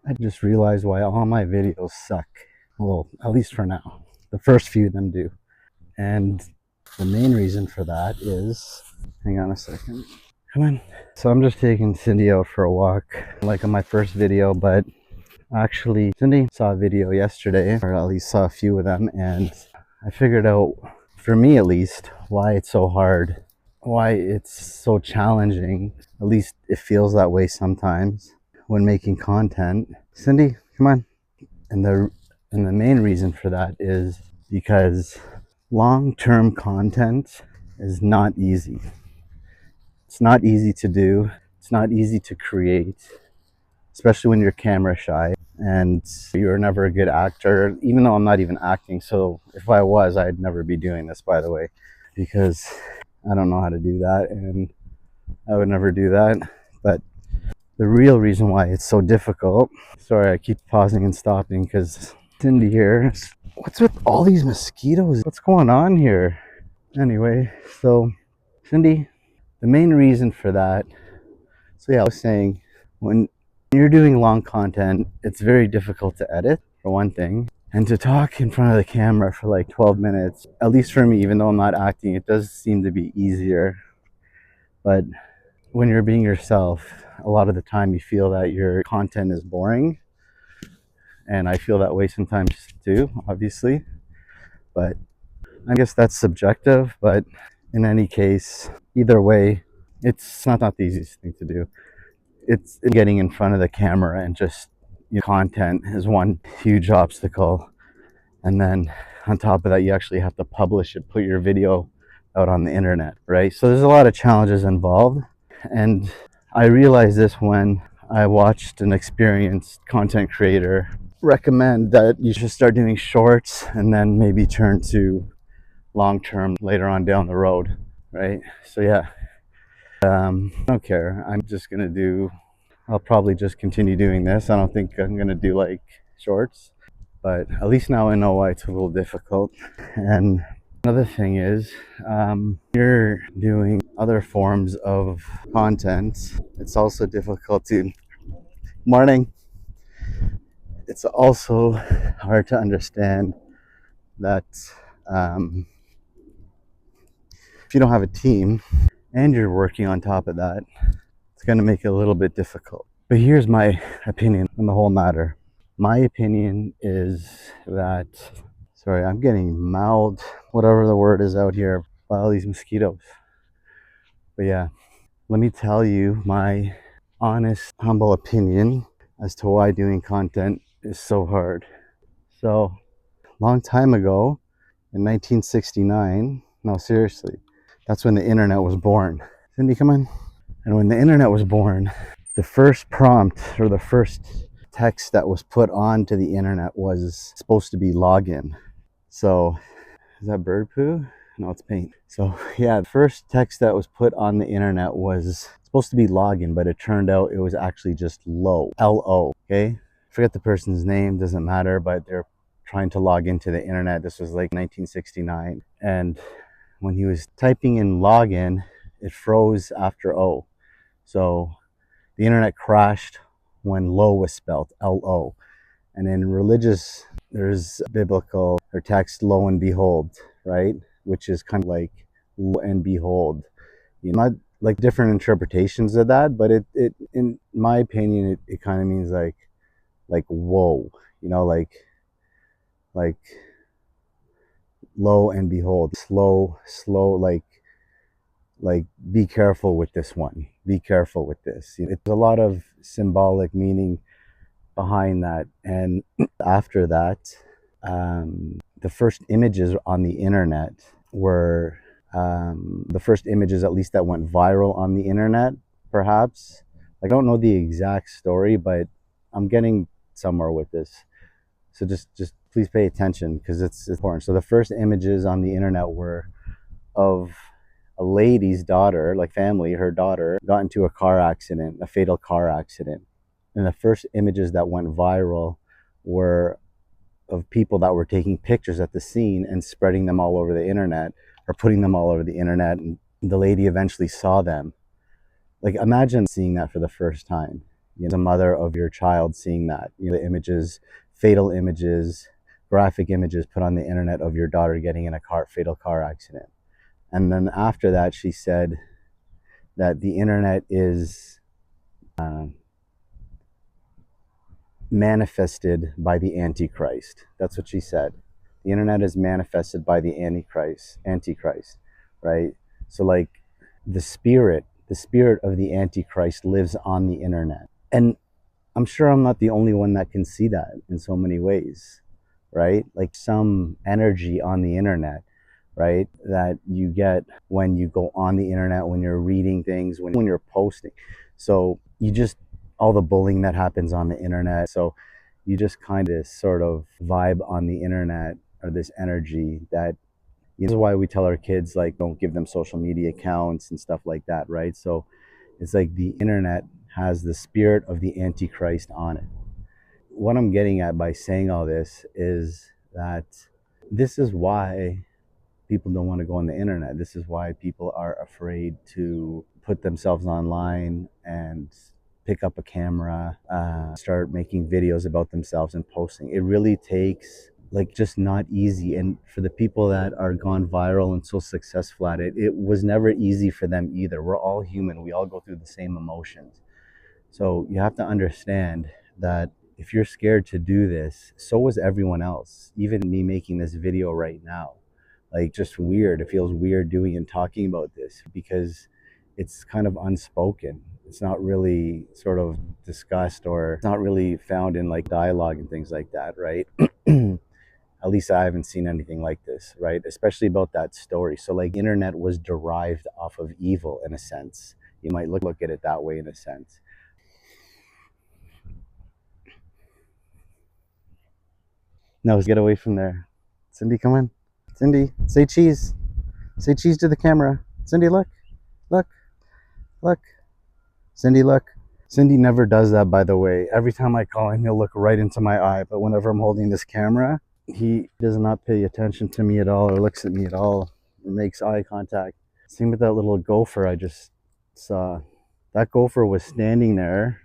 I just realized why all my videos suck. Well, at least for now. The first few of them do. And the main reason for that is, hang on a second. Come on. So I'm just taking Cindy out for a walk, like on my first video, but actually Cindy saw a video yesterday, or at least saw a few of them, and I figured out, for me at least, why it's so hard, why it's so challenging. At least it feels that way sometimes when making content. Cindy, come on. And the main reason for that is because long-term content is not easy. It's not easy to do. It's not easy to create, especially when you're camera shy and you're never a good actor, even though I'm not even acting. So if I was, I'd never be doing this, by the way, because I don't know how to do that and I would never do that. But the real reason why it's so difficult, sorry, I keep pausing and stopping because Cindy here, what's with all these mosquitoes? What's going on here? Anyway, so Cindy, the main reason for that, so yeah, I was saying, when you're doing long content, it's very difficult to edit, for one thing. And to talk in front of the camera for like 12 minutes, at least for me, even though I'm not acting, it does seem to be easier. But when you're being yourself, a lot of the time you feel that your content is boring. And I feel that way sometimes too, obviously. But I guess that's subjective. But in any case, either way, it's not the easiest thing to do. It's getting in front of the camera and just, content is one huge obstacle. And then on top of that, you actually have to publish it, put your video out on the internet, right? So there's a lot of challenges involved. And I realized this when I watched an experienced content creator recommend that you should start doing shorts and then maybe turn to long term later on down the road, right? So yeah, I don't care. I'll probably just continue doing this. I don't think I'm gonna do like shorts, but at least now I know why it's a little difficult. And another thing is, you're doing other forms of content, it's also difficult to, morning, it's also hard to understand that if you don't have a team and you're working on top of that, it's going to make it a little bit difficult. But here's my opinion on the whole matter. My opinion is that, sorry, I'm getting mauled, whatever the word is out here, by all these mosquitoes. But yeah, let me tell you my honest, humble opinion as to why doing content is so hard. So, long time ago, in 1969, no, seriously, that's when the internet was born. Cindy, come on. And when the internet was born, the first prompt or the first text that was put onto the internet was supposed to be login. So, is that bird poo? No, it's paint. So yeah, the first text that was put on the internet was supposed to be login, but it turned out it was actually just low, L-O, okay? Forget the person's name, doesn't matter, but they're trying to log into the internet. This was like 1969. And when he was typing in login, it froze after O. So the internet crashed when low was spelled, L-O. And in religious, there's biblical or text, lo and behold, right? Which is kind of like lo and behold. Not like different interpretations of that, but it in my opinion, it kind of means like whoa, like lo and behold, slow, like be careful with this one. Be careful with this. It's a lot of symbolic meaning behind that. And after that, the first images on the internet were the first images, at least that went viral on the internet, perhaps. I don't know the exact story, but I'm getting somewhere with this. So just please pay attention because it's important. So the first images on the internet were of a lady's daughter, like family, her daughter got into a car accident, a fatal car accident. And the first images that went viral were of people that were taking pictures at the scene and spreading them all over the internet or putting them all over the internet. And the lady eventually saw them. Like, imagine seeing that for the first time. the mother of your child seeing that, the images, fatal images, graphic images put on the internet of your daughter getting in a fatal car accident. And then after that, she said that the internet is uh, manifested by the antichrist. That's what she said. The internet is manifested by the antichrist, right? So like the spirit of the antichrist lives on the internet. And I'm sure I'm not the only one that can see that in so many ways, right? Like some energy on the internet, right? That you get when you go on the internet, when you're reading things, when you're posting. So you just, all the bullying that happens on the internet. So you just kind of sort of vibe on the internet, or this energy that, this is why we tell our kids, like, don't give them social media accounts and stuff like that, right? So it's like the internet has the spirit of the antichrist on it. What I'm getting at by saying all this is that this is why people don't want to go on the internet. This is why people are afraid to put themselves online and pick up a camera, start making videos about themselves and posting. It really takes, like, just not easy. And for the people that are gone viral and so successful at it, it was never easy for them either. We're all human. We all go through the same emotions. So you have to understand that if you're scared to do this, so was everyone else. Even me making this video right now, like, just weird. It feels weird doing and talking about this because it's kind of unspoken. It's not really sort of discussed, or it's not really found in like dialogue and things like that, right? At least I haven't seen anything like this, right? Especially about that story. So like, internet was derived off of evil in a sense. You might look at it that way in a sense. No, get away from there. Cindy, come on. Cindy, say cheese. Say cheese to the camera. Cindy, look. Look. Look. Cindy, look. Cindy never does that, by the way. Every time I call him, he'll look right into my eye. But whenever I'm holding this camera, he does not pay attention to me at all, or looks at me at all, or makes eye contact. Same with that little gopher I just saw. That gopher was standing there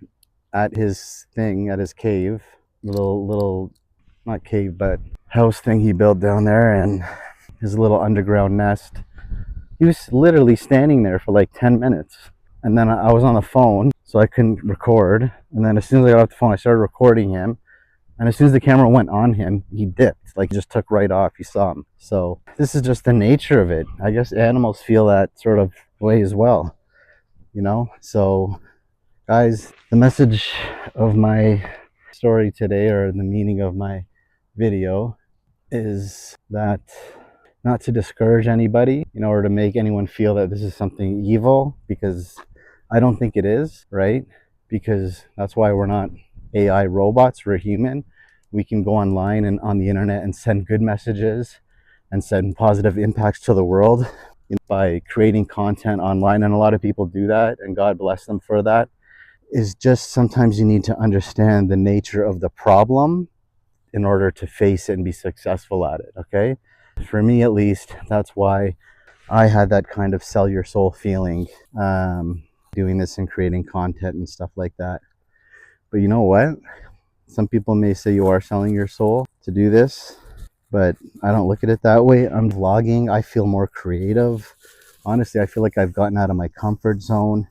at his thing, at his cave. Little, not cave, but house thing he built down there, and his little underground nest. He was literally standing there for like 10 minutes. And then I was on the phone, so I couldn't record. And then as soon as I got off the phone, I started recording him. And as soon as the camera went on him, he dipped. Like, he just took right off. You saw him. So this is just the nature of it. I guess animals feel that sort of way as well, So, guys, the message of my story today, or the meaning of my video, is that not to discourage anybody, or to make anyone feel that this is something evil, because I don't think it is, right? Because that's why we're not AI robots, we're human. We can go online and on the internet and send good messages and send positive impacts to the world, by creating content online. And a lot of people do that, and God bless them for that. Is just sometimes you need to understand the nature of the problem in order to face it and be successful at it, okay? For me, at least, that's why I had that kind of sell your soul feeling, doing this and creating content and stuff like that. But you know what? Some people may say you are selling your soul to do this, but I don't look at it that way. I'm vlogging. I feel more creative. Honestly, I feel like I've gotten out of my comfort zone.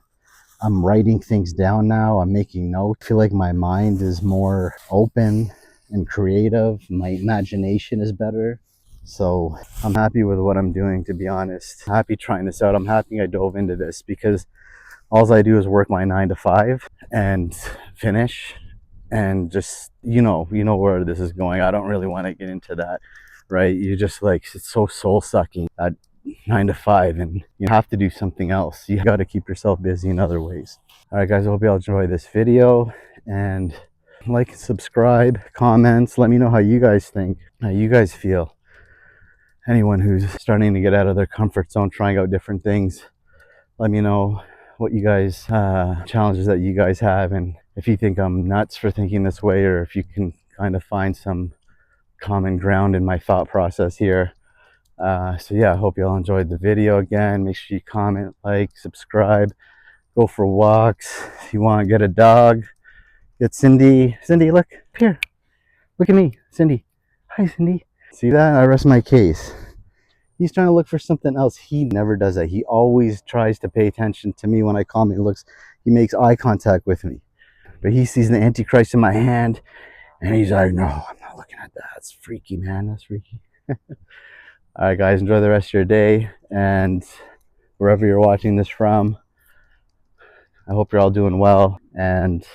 I'm writing things down now. I'm making notes. I feel like my mind is more open and creative. My imagination is better. So I'm happy with what I'm doing, to be honest. Happy trying this out. I'm happy I dove into this, because all I do is work my 9 to 5 and finish, and just, where this is going. I don't really want to get into that, right? You just, like, it's so soul sucking, that 9 to 5, and you have to do something else. You got to keep yourself busy in other ways. All right, guys, I hope you all enjoy this video, and like, subscribe, comments. Let me know how you guys think, how you guys feel. Anyone who's starting to get out of their comfort zone, trying out different things, let me know what you guys, challenges that you guys have, and if you think I'm nuts for thinking this way, or if you can kind of find some common ground in my thought process here. So yeah, I hope you all enjoyed the video. Again, make sure you comment, like, subscribe, go for walks. If you want, get a dog, It's Cindy. Cindy, look here. Look at me, Cindy. Hi, Cindy. See that? I rest my case. He's trying to look for something else. He never does that. He always tries to pay attention to me when I call him. He makes eye contact with me. But he sees the antichrist in my hand, and he's like, no, I'm not looking at that. That's freaky, man. That's freaky. All right, guys, enjoy the rest of your day. And wherever you're watching this from, I hope you're all doing well. And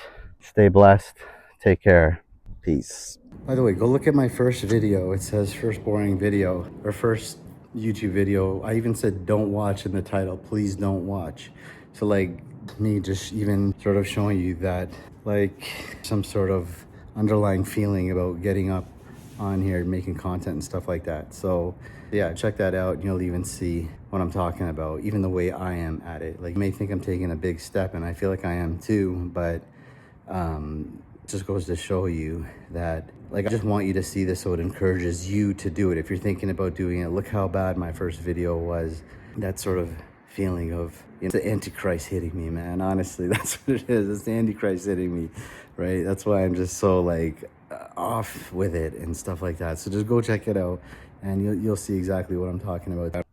stay blessed. Take care. Peace. By the way, go look at my first video. It says first boring video, or first YouTube video. I even said don't watch in the title. Please don't watch. So like me just even sort of showing you that like some sort of underlying feeling about getting up on here, making content and stuff like that. So yeah, check that out and you'll even see what I'm talking about, even the way I am at it. Like you may think I'm taking a big step, and I feel like I am too, but just goes to show you that, like, I just want you to see this so it encourages you to do it. If you're thinking about doing it, look how bad my first video was. That sort of feeling of, you know, the antichrist hitting me, man. Honestly, that's what it is. It's the antichrist hitting me, right? That's why I'm just so like off with it and stuff like that. So just go check it out and you'll see exactly what I'm talking about.